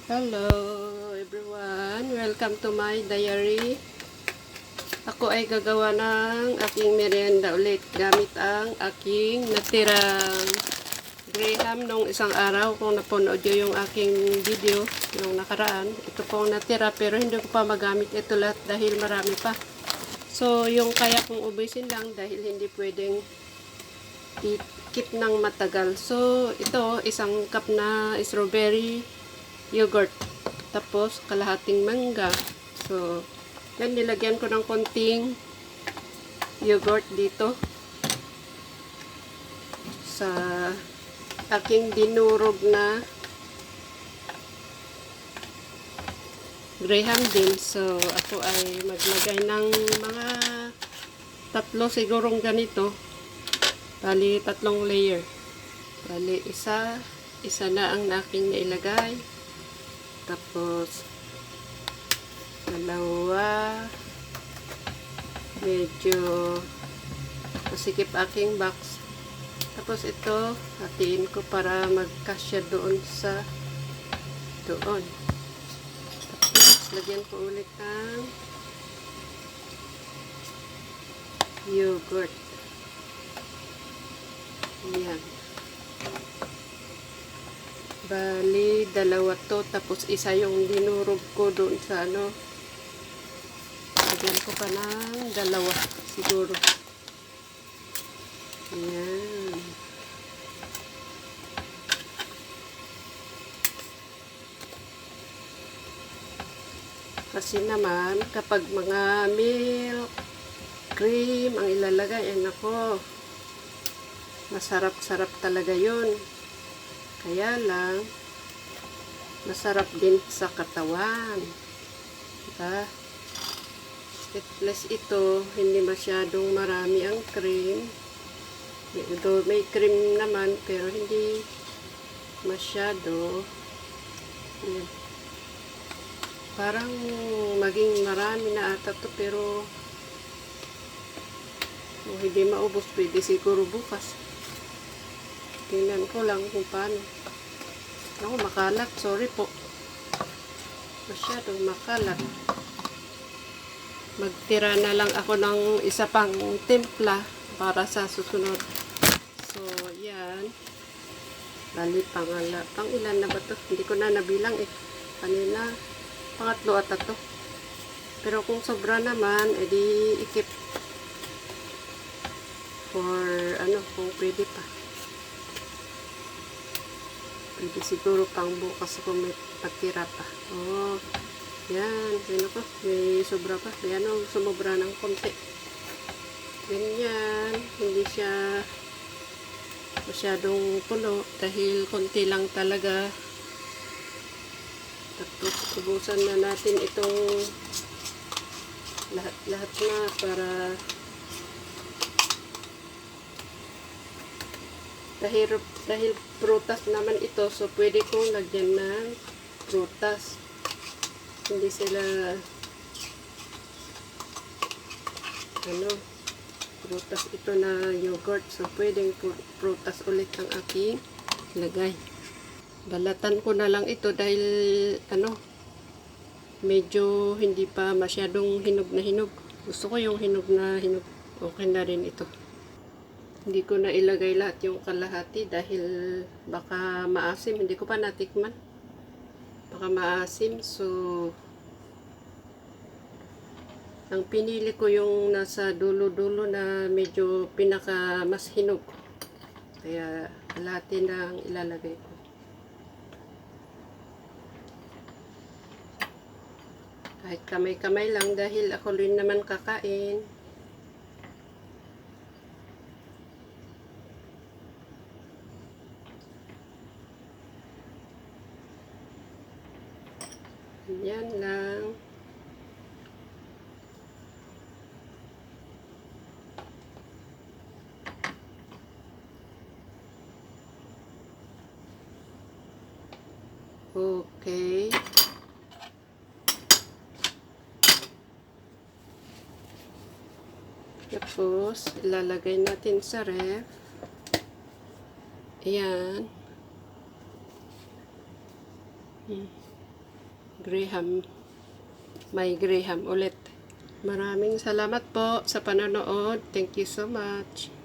Hello everyone, welcome to my diary. Ako ay gagawa ng aking merienda ulit gamit ang aking natirang graham nung isang araw. Kung napanood nyo yung aking video yung nakaraan, ito pong natira pero hindi ko pa magamit ito lahat dahil marami pa. So yung kaya kong ubusin lang dahil hindi pwedeng i-keep ng matagal. So ito isang cup na strawberry yogurt. Tapos, kalahating mangga. So, yan, nilagyan ko ng konting yogurt dito. Sa aking dinurog na graham din. So, ako ay maglagay ng mga tatlo sigurong ganito. Bali, 3 layer. Bali, isa na ang aking nailagay. Tapos, dalawa, medyo masikip aking box. Tapos ito, hatiin ko para magkasya doon sa doon. Tapos, lagyan ko ulit ng yogurt. Yan. Bali, dalawa to. Tapos, isa yung dinurog ko doon sa ano. Lagyan ko pa ng dalawa. Siguro. Ayan. Kasi naman, kapag mga milk, cream, ang ilalagay, ay nako, masarap-sarap talaga yun. Kaya lang, masarap din sa katawan. Diba? At plus ito, hindi masyadong marami ang cream. Ito, may cream naman, pero hindi masyado. Yan. Parang maging marami na ata to, pero kung hindi maubos, pwede siguro bukas. Tingnan ko lang kung paano. Ako, makalat. Sorry po. Masyadong makalat. Magtira na lang ako ng isa pang timpla para sa susunod. So, yan. Bali, pang ilan na ba to? Hindi ko na nabilang eh. Kanina, pangatlo ata to. Pero kung sobra naman, edi ikip for ano, kung pwede pa. Pwede siguro pang bukas kung may patira pa. Oh, yan. Ano ko? May sobra pa. Yan o, sumobra ng konti. Ganyan. Hindi siya masyadong puno dahil konti lang talaga. Tapos, ubusan na natin itong lahat na para dahil prutas naman ito, so pwede kong lagyan ng prutas. Hindi sila prutas ito na yogurt, so pwedeng prutas ulit ang aking lagay. Balatan ko na lang ito dahil medyo hindi pa masyadong hinog na hinog. Gusto ko yung hinog na hinog. Okay na rin ito. Hindi ko na ilagay lahat yung kalahati dahil baka maasim. Hindi ko pa natikman. Baka maasim. So, ang pinili ko yung nasa dulo-dulo na medyo pinaka mas hinog. Kaya, kalahati na ang ilalagay ko. Kahit kamay-kamay lang dahil ako rin naman kakain. Yan lang. Okay. Tapos, ilalagay natin sa ref. Ayan. Graham. May Graham ulit. Maraming salamat po sa panonood. Thank you so much.